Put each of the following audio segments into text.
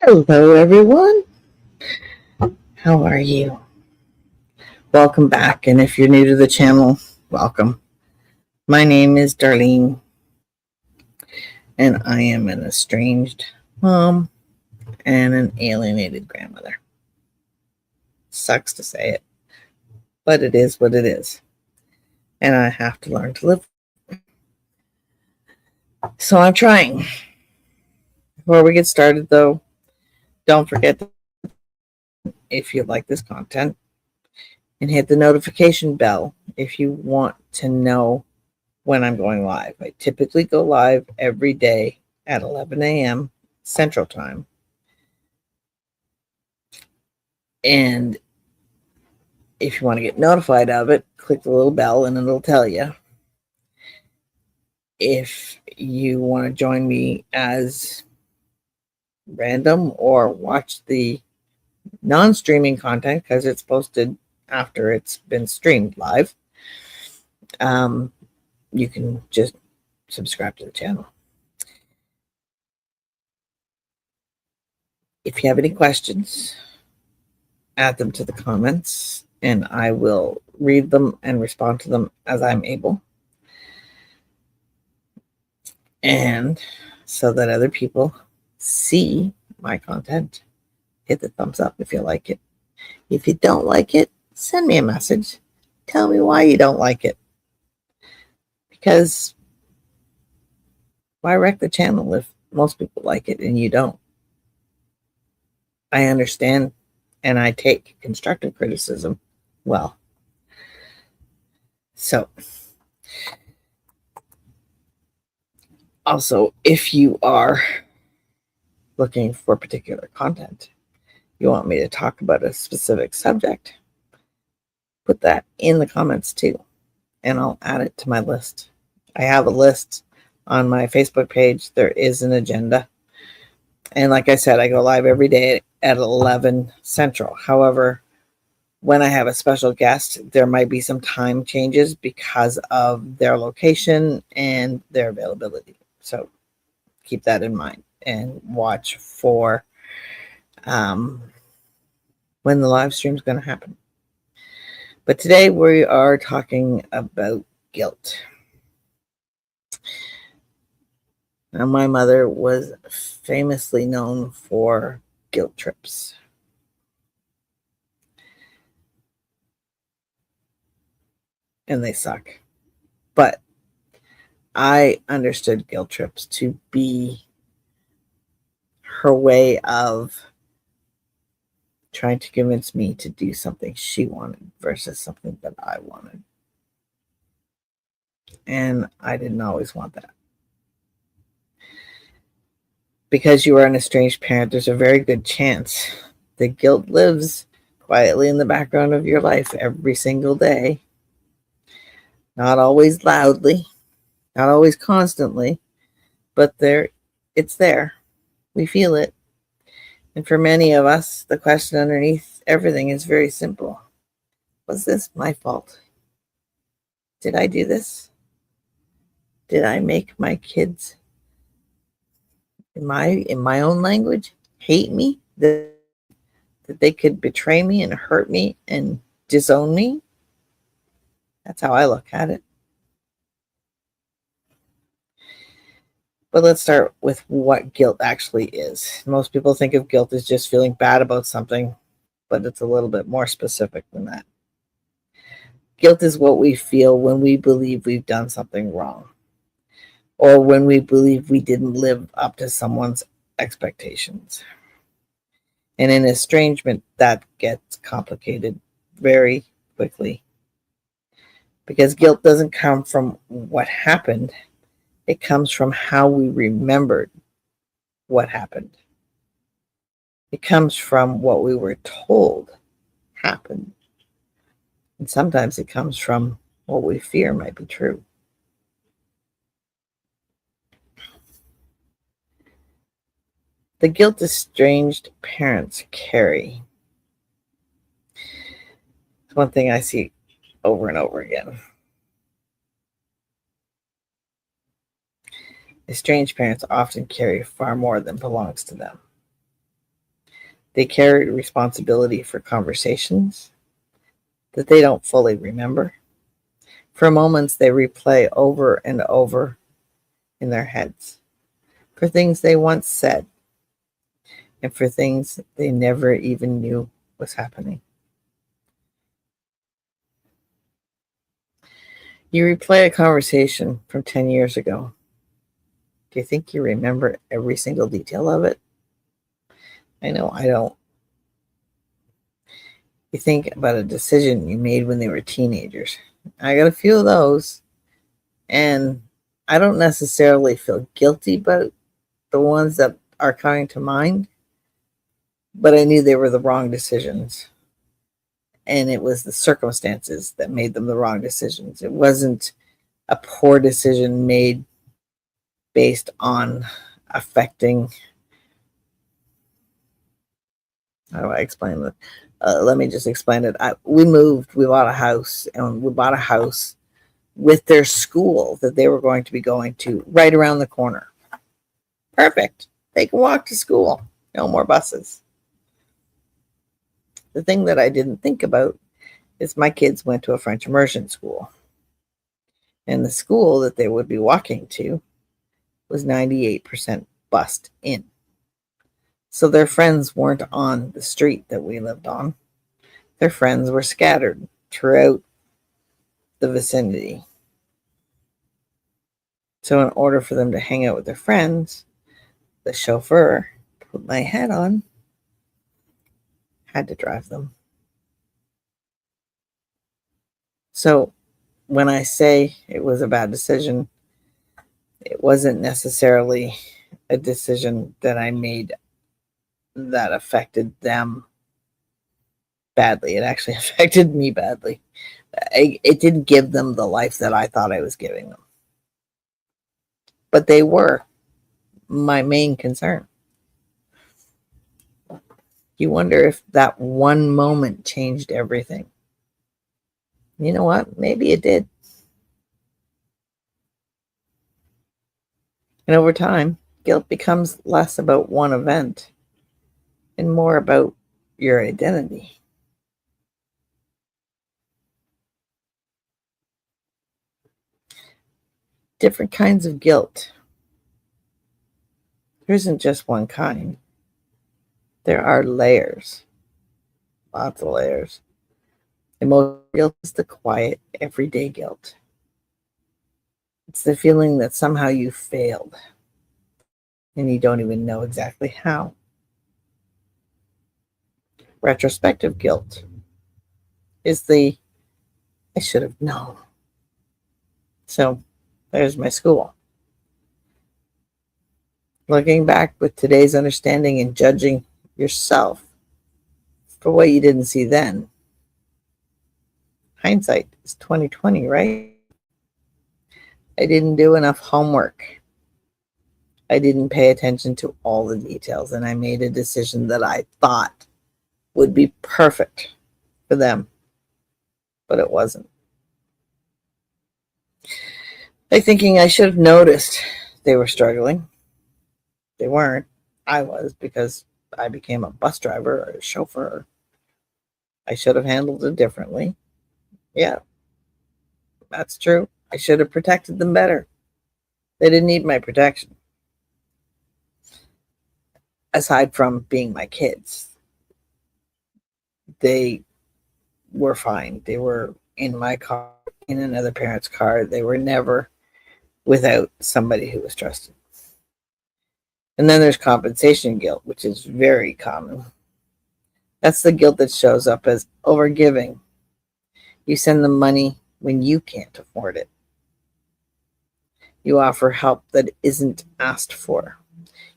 Hello, everyone. How are you? Welcome back. And if you're new to the channel, welcome. My name is Darlene, and I am an estranged mom and an alienated grandmother. Sucks to say it, but it is what it is. And I have to learn to live. So I'm trying. Before we get started, though, don't forget if you like this content and hit the notification bell if you want to know when I'm going live. I typically go live every day at 11 a.m. Central Time. And if you want to get notified of it, click the little bell and it'll tell you. If you want to join me as random or watch the non-streaming content because it's posted after it's been streamed live, you can just subscribe to the channel. If you have any questions, add them to the comments and I will read them and respond to them as I'm able. And so that other people see my content, hit the thumbs up if you like it. If you don't like it, send me a message. Tell me why you don't like it. Because why wreck the channel if most people like it and you don't? I understand and I take constructive criticism well. So, also, if you are looking for particular content, you want me to talk about a specific subject, put that in the comments too, and I'll add it to my list. I have a list on my Facebook page. There is an agenda. And like I said, I go live every day at 11 Central. However, when I have a special guest, there might be some time changes because of their location and their availability. So keep that in mind and watch for when the live stream is going to happen. But today we are talking about guilt. Now, my mother was famously known for guilt trips. And they suck. But I understood guilt trips to be her way of trying to convince me to do something she wanted versus something that I wanted. And I didn't always want that. Because you are an estranged parent, there's a very good chance the guilt lives quietly in the background of your life every single day. Not always loudly, not always constantly, but it's there. We feel it. And for many of us, the question underneath everything is very simple. Was this my fault? Did I do this? Did I make my kids, in my own language, hate me? That they could betray me and hurt me and disown me? That's how I look at it. But let's start with what guilt actually is. Most people think of guilt as just feeling bad about something, but it's a little bit more specific than that. Guilt is what we feel when we believe we've done something wrong, or when we believe we didn't live up to someone's expectations. And in estrangement, that gets complicated very quickly. Because guilt doesn't come from what happened, it comes from how we remembered what happened. It comes from what we were told happened. And sometimes it comes from what we fear might be true. The guilt estranged parents carry. It's one thing I see over and over again. Estranged parents often carry far more than belongs to them. They carry responsibility for conversations that they don't fully remember. For moments they replay over and over in their heads. For things they once said and for things they never even knew was happening. You replay a conversation from 10 years ago. Do you think you remember every single detail of it? I know I don't. You think about a decision you made when they were teenagers. I got a few of those, and I don't necessarily feel guilty about the ones that are coming to mind, but I knew they were the wrong decisions. And it was the circumstances that made them the wrong decisions. It wasn't a poor decision made based on affecting. How do I explain that? Let me just explain it. We bought a house, and we bought a house with their school that they were going to be going to right around the corner. Perfect. They can walk to school. No more buses. The thing that I didn't think about is my kids went to a French immersion school. And the school that they would be walking to was 98% bussed in. So their friends weren't on the street that we lived on. Their friends were scattered throughout the vicinity. So in order for them to hang out with their friends, the chauffeur put my hat on, had to drive them. So when I say it was a bad decision, it wasn't necessarily a decision that I made that affected them badly. It actually affected me badly. It didn't give them the life that I thought I was giving them. But they were my main concern. You wonder if that one moment changed everything. You know what? Maybe it did. And over time, guilt becomes less about one event and more about your identity. Different kinds of guilt. There isn't just one kind. There are layers. Lots of layers. Emotional guilt is the quiet, everyday guilt. It's the feeling that somehow you failed and you don't even know exactly how. Retrospective guilt is the I should have known. So there's my school. Looking back with today's understanding and judging yourself for what you didn't see then. Hindsight is 2020, right? I didn't do enough homework. I didn't pay attention to all the details, and I made a decision that I thought would be perfect for them, but it wasn't. Like thinking I should have noticed they were struggling. They weren't. I was, because I became a bus driver or a chauffeur. I should have handled it differently. Yeah, that's true. I should have protected them better. They didn't need my protection. Aside from being my kids, they were fine. They were in my car, in another parent's car. They were never without somebody who was trusted. And then there's compensation guilt, which is very common. That's the guilt that shows up as overgiving. You send them money when you can't afford it. You offer help that isn't asked for.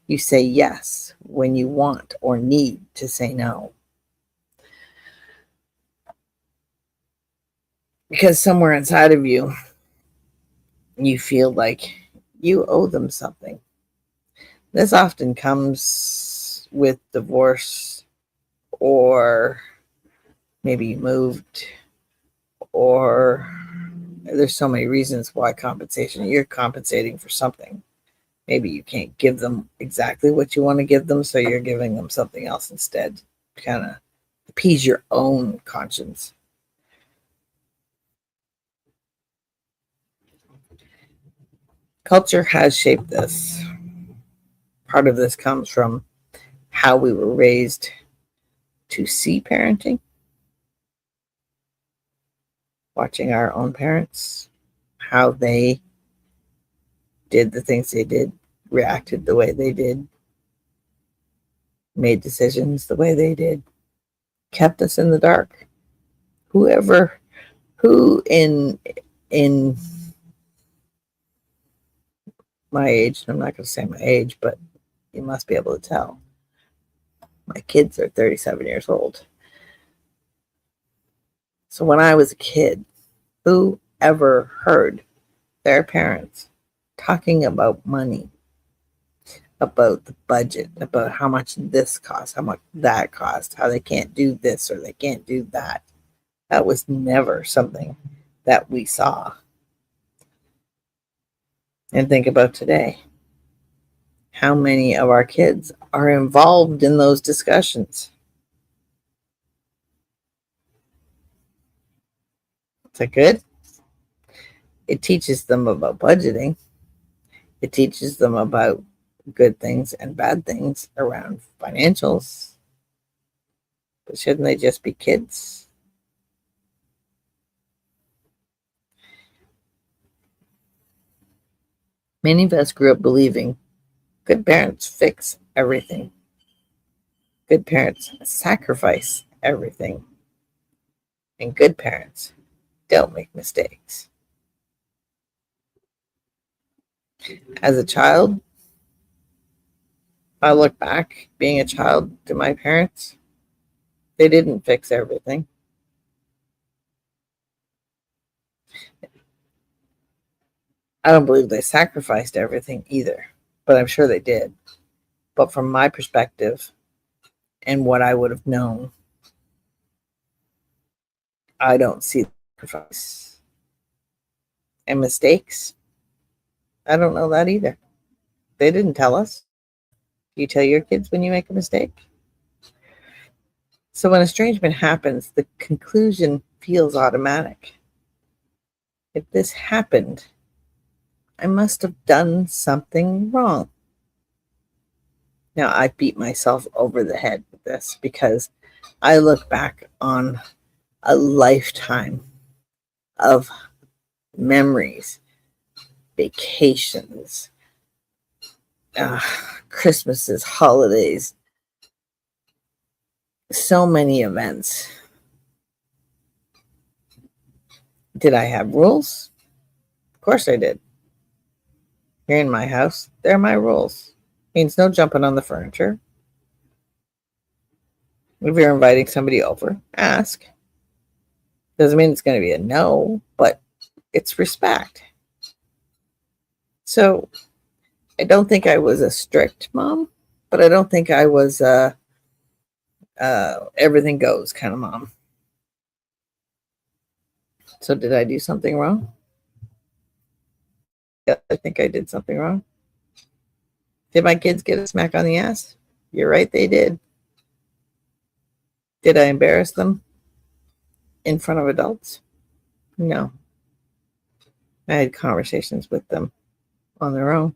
You say yes when you want or need to say no. Because somewhere inside of you, you feel like you owe them something. This often comes with divorce, or maybe you moved, or there's so many reasons why compensation. You're compensating for something. Maybe you can't give them exactly what you want to give them, so you're giving them something else instead to kind of appease your own conscience. Culture has shaped this. Part of this comes from how we were raised to see parenting, watching our own parents, how they did the things they did, reacted the way they did, made decisions the way they did, kept us in the dark. Who in my age, I'm not going to say my age, but you must be able to tell. My kids are 37 years old. So when I was a kid, who ever heard their parents talking about money, about the budget, about how much this costs, how much that costs, how they can't do this or they can't do that? That was never something that we saw. And think about today. How many of our kids are involved in those discussions? Is that good? It teaches them about budgeting. It teaches them about good things and bad things around financials. But shouldn't they just be kids? Many of us grew up believing good parents fix everything. Good parents sacrifice everything. And good parents don't make mistakes. As a child, I look back being a child to my parents. They didn't fix everything. I don't believe they sacrificed everything either, but I'm sure they did. But from my perspective and what I would have known, I don't see sacrifice. And mistakes, I don't know that either. They didn't tell us. Do you tell your kids when you make a mistake? So when estrangement happens, the conclusion feels automatic. If this happened, I must have done something wrong. Now, I beat myself over the head with this because I look back on a lifetime of memories, vacations, Christmases, holidays, so many events. Did I have rules? Of course I did. Here in my house, they're my rules. Means no jumping on the furniture. If you're inviting somebody over, ask. Doesn't mean it's going to be a no, but it's respect. So I don't think I was a strict mom, but I don't think I was a everything goes kind of mom. So did I do something wrong? Yeah, I think I did something wrong. Did my kids get a smack on the ass? You're right, they did. Did I embarrass them in front of adults? No. I had conversations with them on their own.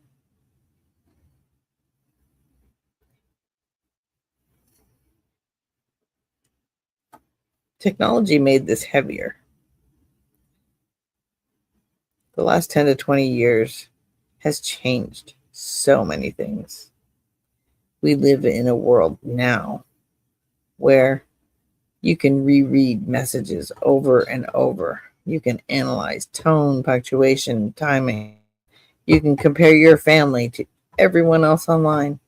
Technology made this heavier. The last 10 to 20 years has changed so many things. We live in a world now where you can reread messages over and over. You can analyze tone, punctuation, timing. You can compare your family to everyone else online.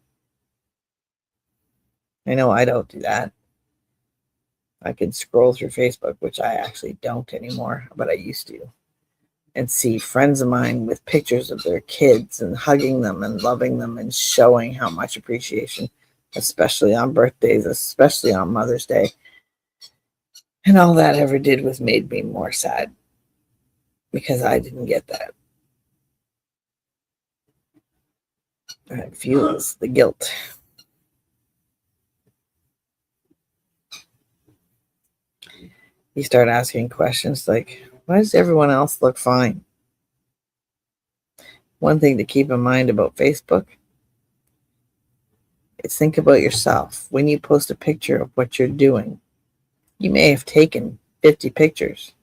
I know I don't do that. I can scroll through Facebook, which I actually don't anymore, but I used to, and see friends of mine with pictures of their kids and hugging them and loving them and showing how much appreciation, especially on birthdays, especially on Mother's Day. And all that ever did was made me more sad because I didn't get that. That fuels the guilt. You start asking questions like, why does everyone else look fine? One thing to keep in mind about Facebook is think about yourself. When you post a picture of what you're doing, you may have taken 50 pictures,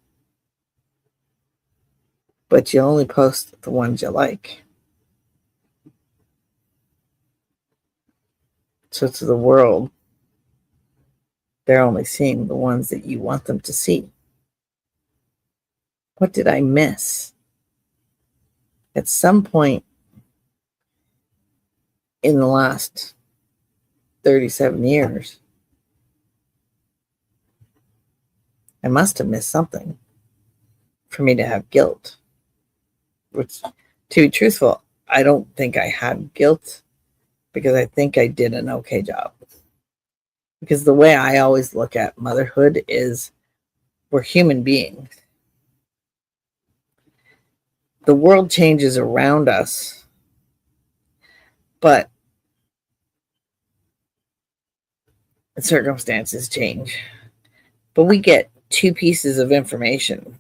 but you only post the ones you like. So to the world, they're only seeing the ones that you want them to see. What did I miss? At some point in the last 37 years, I must have missed something for me to have guilt. Which, to be truthful, I don't think I had guilt because I think I did an okay job. Because the way I always look at motherhood is we're human beings. The world changes around us, but circumstances change. But we get 2 pieces of information,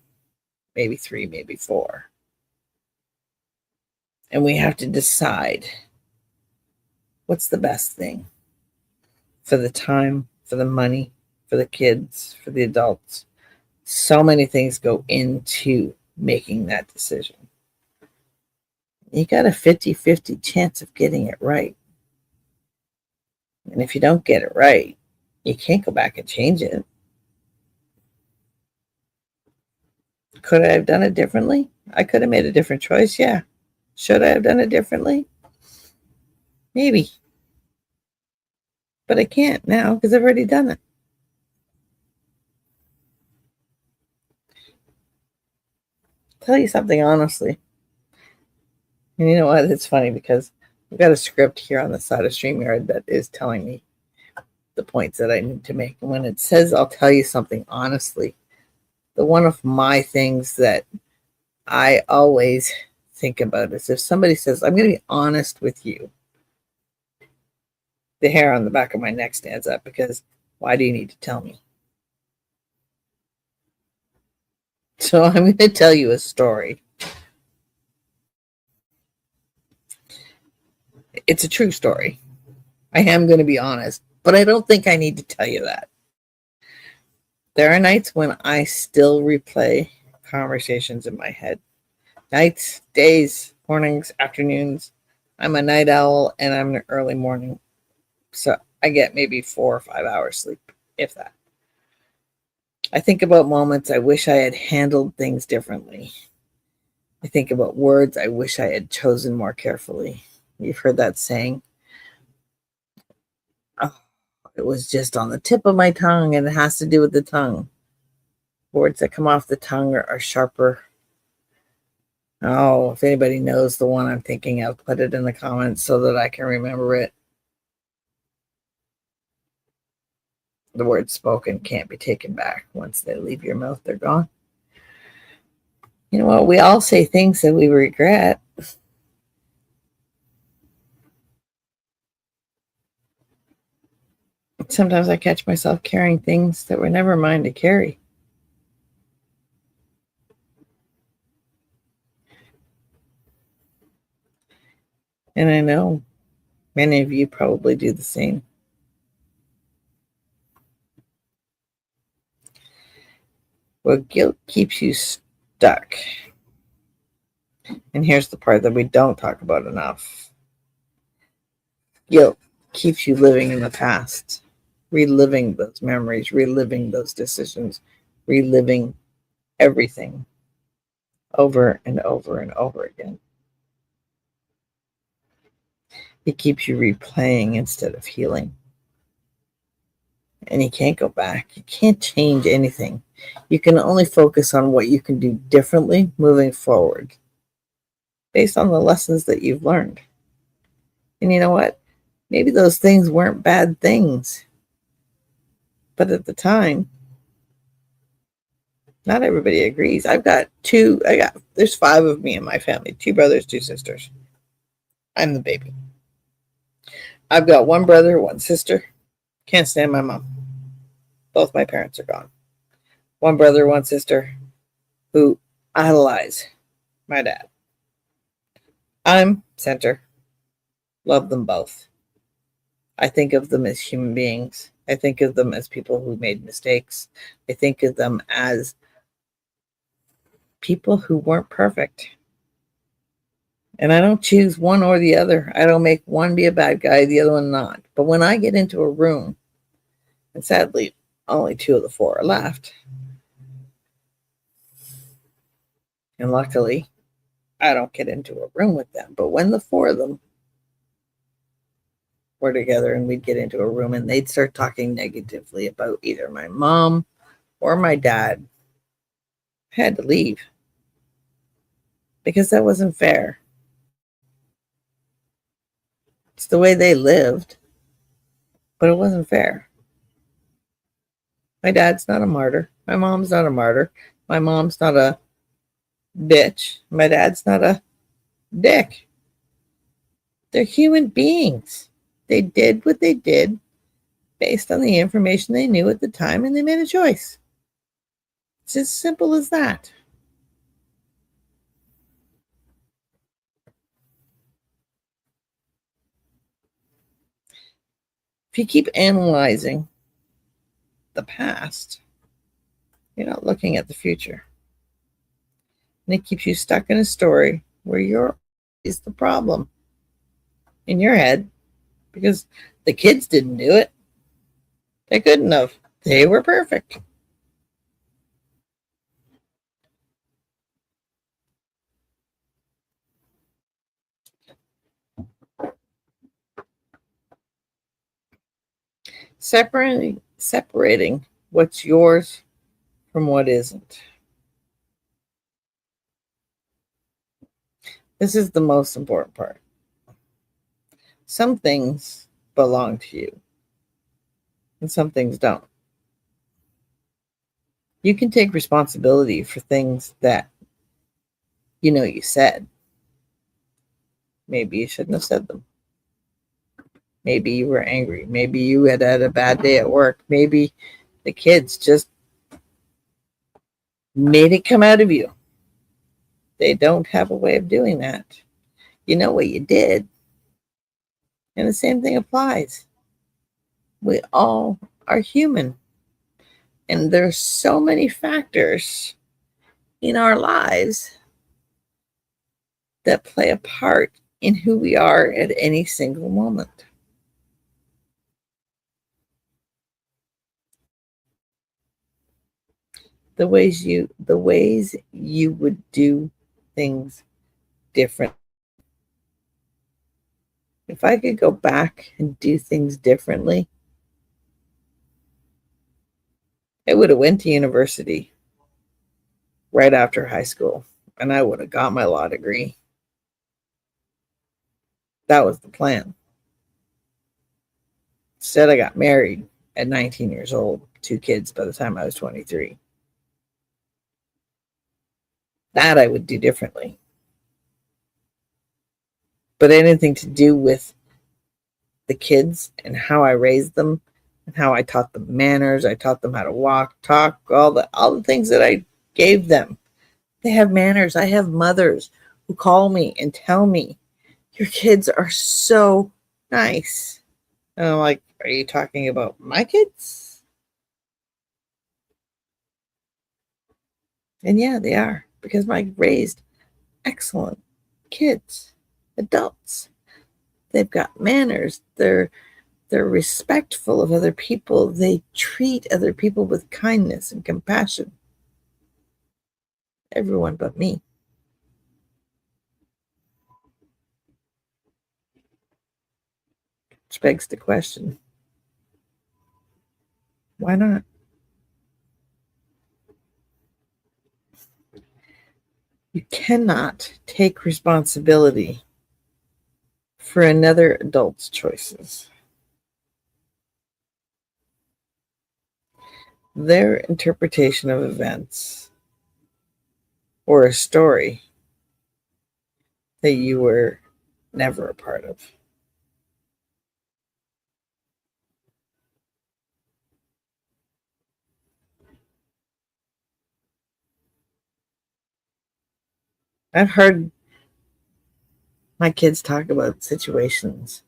maybe 3, maybe 4. And we have to decide what's the best thing for the time, for the money, for the kids, for the adults. So many things go into making that decision. You got a 50-50 chance of getting it right. And if you don't get it right, you can't go back and change it. Could I have done it differently? I could have made a different choice, yeah. Should I have done it differently? Maybe. But I can't now because I've already done it. Tell you something honestly. And you know what? It's funny because I've got a script here on the side of StreamYard that is telling me the points that I need to make. And when it says, I'll tell you something honestly, the one of my things that I always think about is if somebody says, I'm going to be honest with you, the hair on the back of my neck stands up because why do you need to tell me? So I'm going to tell you a story. It's a true story. I am going to be honest, but I don't think I need to tell you that. There are nights when I still replay conversations in my head. Nights, days, mornings, afternoons. I'm a night owl and I'm an early morning. So I get maybe 4 or 5 hours sleep, if that. I think about moments I wish I had handled things differently. I think about words I wish I had chosen more carefully. You've heard that saying. Oh, it was just on the tip of my tongue, and it has to do with the tongue. Words that come off the tongue are sharper. Oh, if anybody knows the one I'm thinking of, put it in the comments so that I can remember it. The words spoken can't be taken back. Once they leave your mouth, they're gone. You know what? We all say things that we regret. Sometimes I catch myself carrying things that were never mine to carry. And I know many of you probably do the same. Well, guilt keeps you stuck. And here's the part that we don't talk about enough. Guilt keeps you living in the past, reliving those memories, reliving those decisions, reliving everything over and over and over again. It keeps you replaying instead of healing. And you can't go back. You can't change anything. You can only focus on what you can do differently moving forward based on the lessons that you've learned. And you know what? Maybe those things weren't bad things. But at the time, not everybody agrees. There's 5 of me in my family, 2 brothers, 2 sisters. I'm the baby. I've got one brother, one sister. Can't stand my mom. Both my parents are gone. One brother, one sister who idolize my dad. I'm center. Love them both. I think of them as human beings. I think of them as people who made mistakes. I think of them as people who weren't perfect. And I don't choose one or the other. I don't make one be a bad guy, the other one not. But when I get into a room, and sadly, only 2 of the 4 are left, and luckily, I don't get into a room with them. But when the 4 of them were together and we'd get into a room and they'd start talking negatively about either my mom or my dad, I had to leave because that wasn't fair. It's the way they lived, but it wasn't fair. My dad's not a martyr. My mom's not a martyr. My mom's not a bitch. My dad's not a dick. They're human beings. They did what they did based on the information they knew at the time, and they made a choice. It's as simple as that. If you keep analyzing the past, you're not looking at the future. And it keeps you stuck in a story where you're is the problem in your head because the kids didn't do it. They couldn't have. They were perfect. Separating what's yours from what isn't. This is the most important part. Some things belong to you, and some things don't. You can take responsibility for things that you said. Maybe you shouldn't have said them. Maybe you were angry. Maybe you had a bad day at work. Maybe the kids just made it come out of you. They don't have a way of doing that. You know what you did. And the same thing applies. We all are human. And there's so many factors in our lives that play a part in who we are at any single moment. The ways you would do things different. If I could go back and do things differently, I would have went to university right after high school and I would have got my law degree. That was the plan. Instead, I got married at 19 years old, 2 kids by the time I was 23. That I would do differently. But anything to do with the kids and how I raised them and how I taught them manners, I taught them how to walk, talk, all the things that I gave them. They have manners. I have mothers who call me and tell me, your kids are so nice. And I'm like, are you talking about my kids? And yeah, they are, because I raised excellent kids, adults. They've got manners. They're respectful of other people. They treat other people with kindness and compassion. Everyone but me. Which begs the question, why not? You cannot take responsibility for another adult's choices. Their interpretation of events or a story that you were never a part of. I've heard my kids talk about situations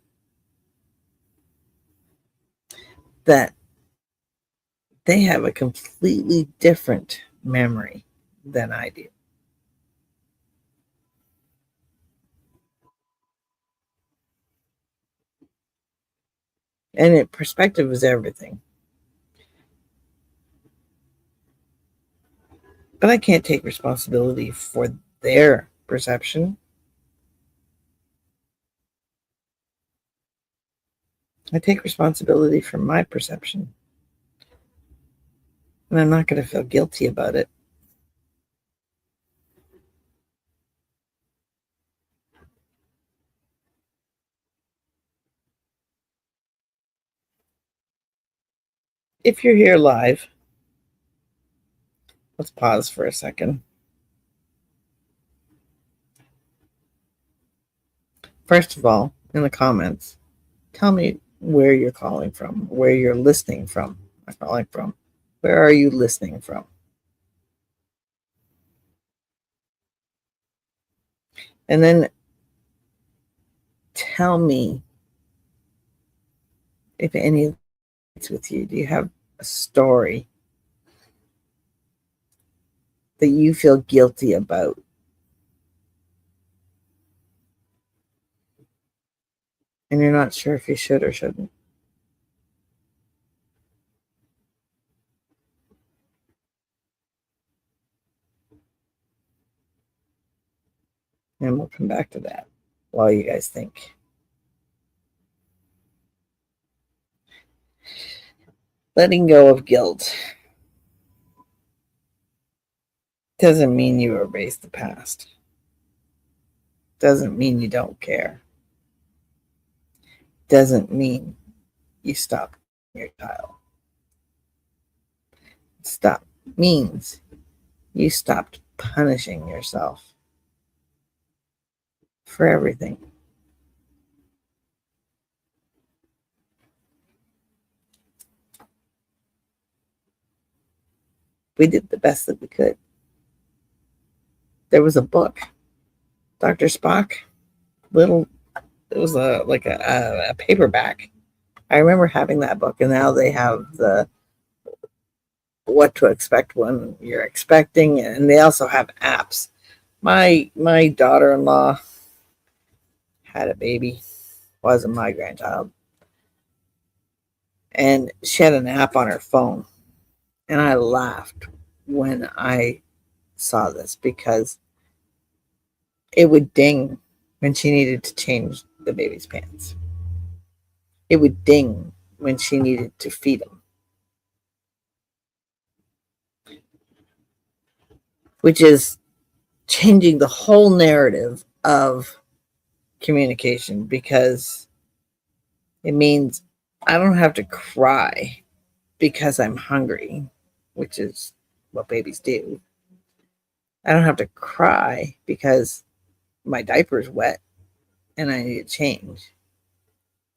that they have a completely different memory than I do. And perspective is everything. But I can't take responsibility for their perception. I take responsibility for my perception. And I'm not going to feel guilty about it. If you're here live, let's pause for a second. First of all, in the comments, tell me where you're calling from, where you're listening from, calling from. Where are you listening from? And then tell me if any of it's with you. Do you have a story that you feel guilty about? And you're not sure if you should or shouldn't. And we'll come back to that while you guys think. Letting go of guilt doesn't mean you erase the past. Doesn't mean you don't care. Doesn't mean you stop your child. Stop means you stopped punishing yourself for everything. We did the best that we could. There was a book, Dr. Spock, little, it was like a paperback. I remember having that book, and now they have the what to expect when you're expecting, and they also have apps. My daughter-in-law had a baby, wasn't my grandchild, and she had an app on her phone, and I laughed when I saw this because it would ding when she needed to change the baby's pants. It would ding when she needed to feed him, which is changing the whole narrative of communication, because it means I don't have to cry because I'm hungry, which is what babies do. I don't have to cry because my diaper's wet and I need to change.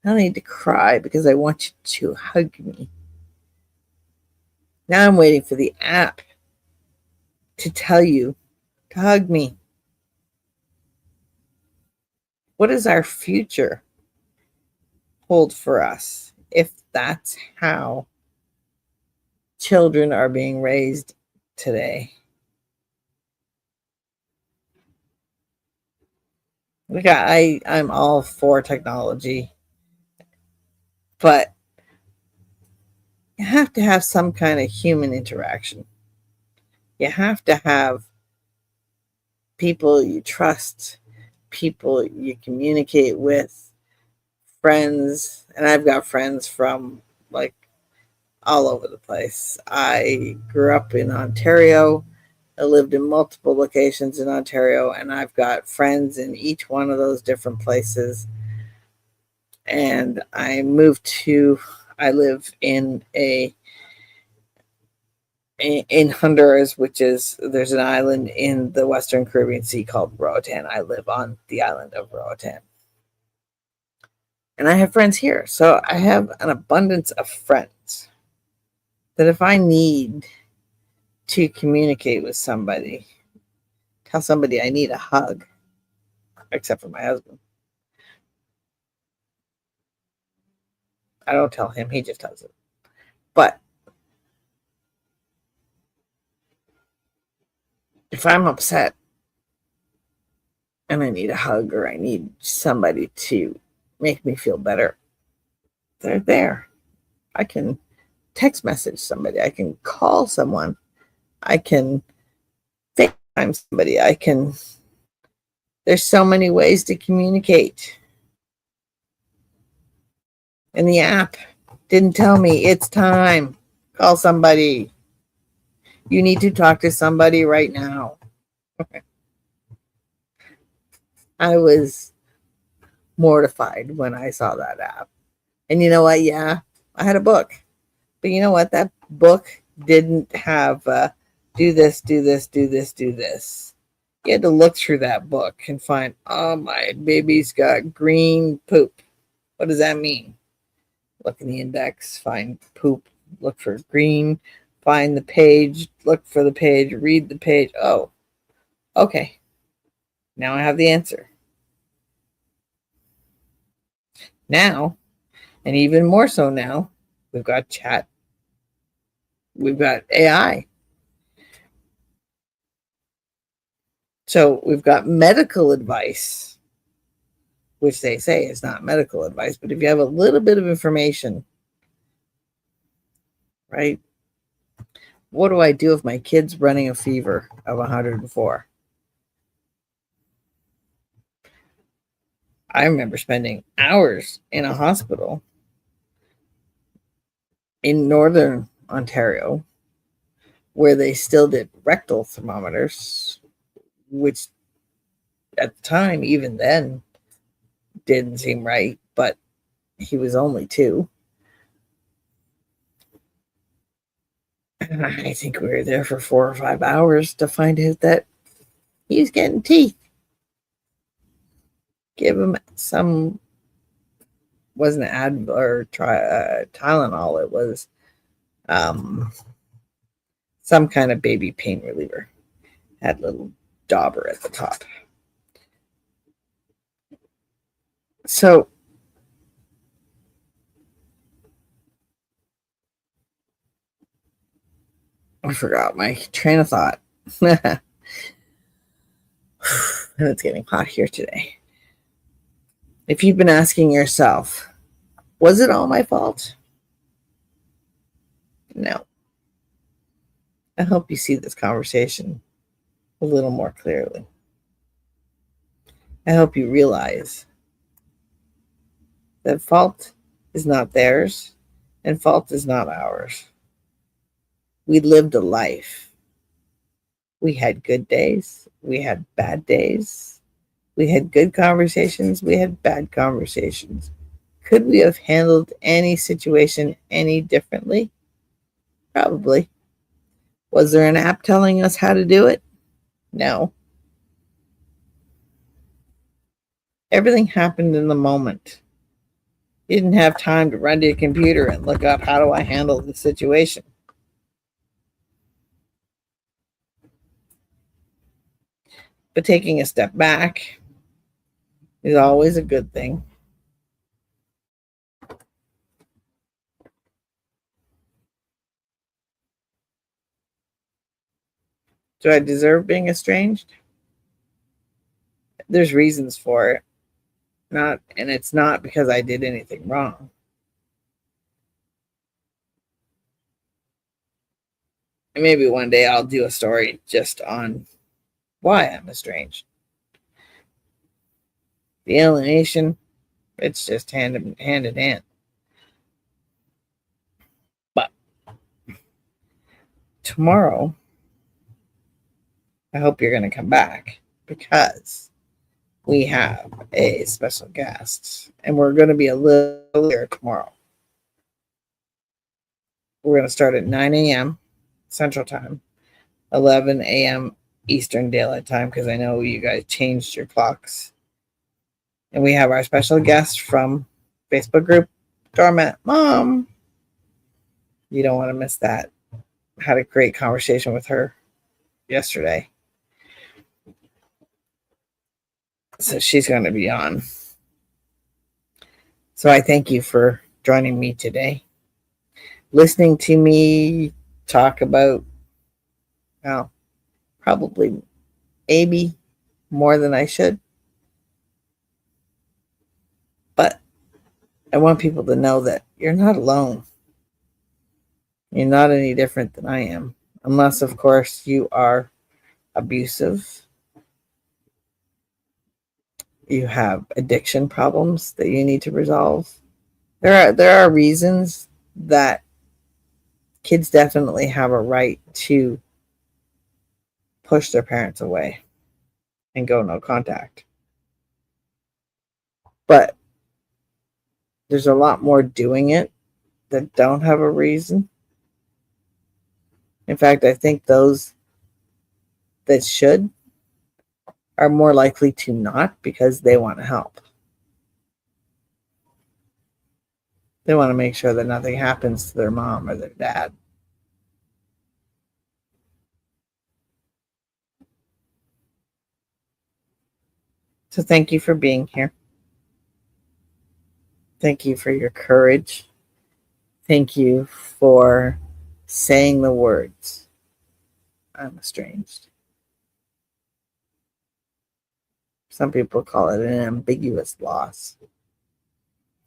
I don't need to cry because I want you to hug me. Now I'm waiting for the app to tell you to hug me. What does our future hold for us if that's how children are being raised today? Look, I'm all for technology, but you have to have some kind of human interaction. You have to have people you trust, people you communicate with, friends. And I've got friends from like all over the place. I grew up in Ontario. I lived in multiple locations in Ontario, and I've got friends in each one of those different places. And I live in Honduras, which is, there's an island in the Western Caribbean Sea called Roatan. I live on the island of Roatan. And I have friends here. So I have an abundance of friends that if I need to communicate with somebody, tell somebody I need a hug, except for my husband. I don't tell him, he just does it. But if I'm upset and I need a hug or I need somebody to make me feel better, they're there. I can text message somebody. I can call someone. I can FaceTime somebody. There's so many ways to communicate. And the app didn't tell me it's time. Call somebody. You need to talk to somebody right now. I was mortified when I saw that app. And you know what? Yeah, I had a book. But you know what? That book didn't have do this, do this, do this, do this. You had to look through that book and find, oh, my baby's got green poop. What does that mean? Look in the index, find poop, look for green, find the page, look for the page, read the page. Oh, okay. Now I have the answer. Now, and even more so now, we've got chat. We've got AI. So we've got medical advice, which they say is not medical advice, but if you have a little bit of information, right? What do I do if my kid's running a fever of 104? I remember spending hours in a hospital in northern Ontario where they still did rectal thermometers, which at the time, even then, didn't seem right, but he was only 2. And I think we were there for 4 or 5 hours to find out that he's getting teeth. Give him some, wasn't or Tylenol. It was some kind of baby pain reliever. Had a little dauber at the top. So I forgot my train of thought. And it's getting hot here today. If you've been asking yourself, was it all my fault? No. I hope you see this conversation a little more clearly. I hope you realize that fault is not theirs and fault is not ours. We lived a life. We had good days. We had bad days. We had good conversations. We had bad conversations. Could we have handled any situation any differently? Probably. Was there an app telling us how to do it? No. Everything happened in the moment. You didn't have time to run to your computer and look up, how do I handle the situation? But taking a step back is always a good thing. Do I deserve being estranged? There's reasons for it. And it's not because I did anything wrong. And maybe one day I'll do a story just on why I'm estranged. The alienation, it's just hand in hand. But tomorrow, I hope you're going to come back because we have a special guest and we're going to be a little earlier tomorrow. We're going to start at 9 a.m. Central Time, 11 a.m. Eastern Daylight Time, because I know you guys changed your clocks. And we have our special guest from Facebook group, Doormat Mom. You don't want to miss that. Had a great conversation with her yesterday. So she's going to be on. So I thank you for joining me today, listening to me talk about, well, probably maybe more than I should. But I want people to know that you're not alone. You're not any different than I am. Unless, of course, you are abusive, you have addiction problems that you need to resolve. There are reasons that kids definitely have a right to push their parents away and go no contact. But there's a lot more doing it that don't have a reason. In fact, I think those that should are more likely to not because they want to help. They want to make sure that nothing happens to their mom or their dad. So thank you for being here. Thank you for your courage. Thank you for saying the words, I'm estranged. Some people call it an ambiguous loss.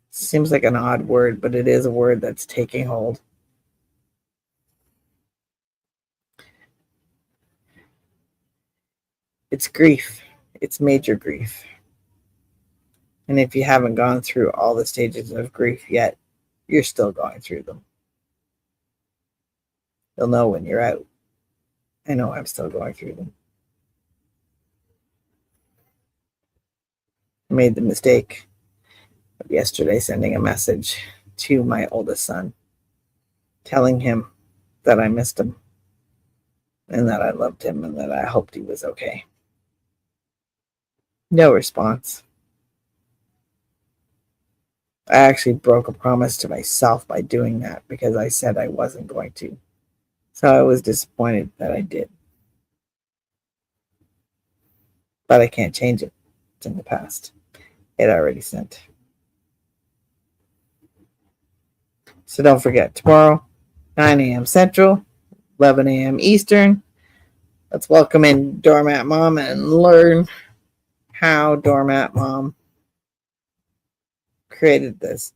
Seems like an odd word, but it is a word that's taking hold. It's grief. It's major grief. And if you haven't gone through all the stages of grief yet, you're still going through them. You'll know when you're out. I know I'm still going through them. I made the mistake of yesterday sending a message to my oldest son, telling him that I missed him and that I loved him and that I hoped he was okay. No response. I actually broke a promise to myself by doing that because I said I wasn't going to. So I was disappointed that I did. But I can't change it. It's in the past. It already sent. So don't forget, tomorrow, 9 a.m. Central, 11 a.m. Eastern. Let's welcome in Doormat Mom and learn how Doormat Mom created this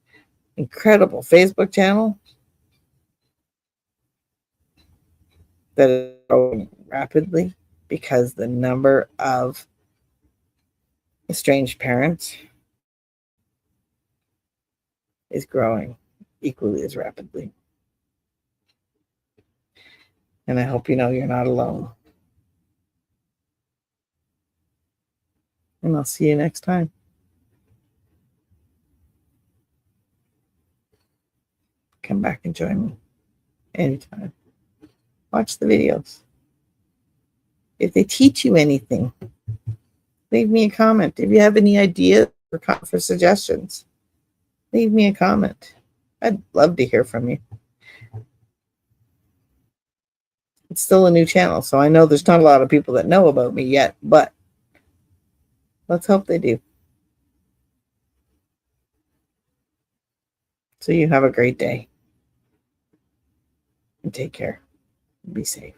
incredible Facebook channel that is growing rapidly because the number of estranged parents is growing equally as rapidly. And I hope you know you're not alone. And I'll see you next time. Come back and join me anytime. Watch the videos. If they teach you anything, leave me a comment. If you have any ideas for suggestions, leave me a comment. I'd love to hear from you. It's still a new channel, so I know there's not a lot of people that know about me yet, but let's hope they do. So you have a great day. And take care. Be safe.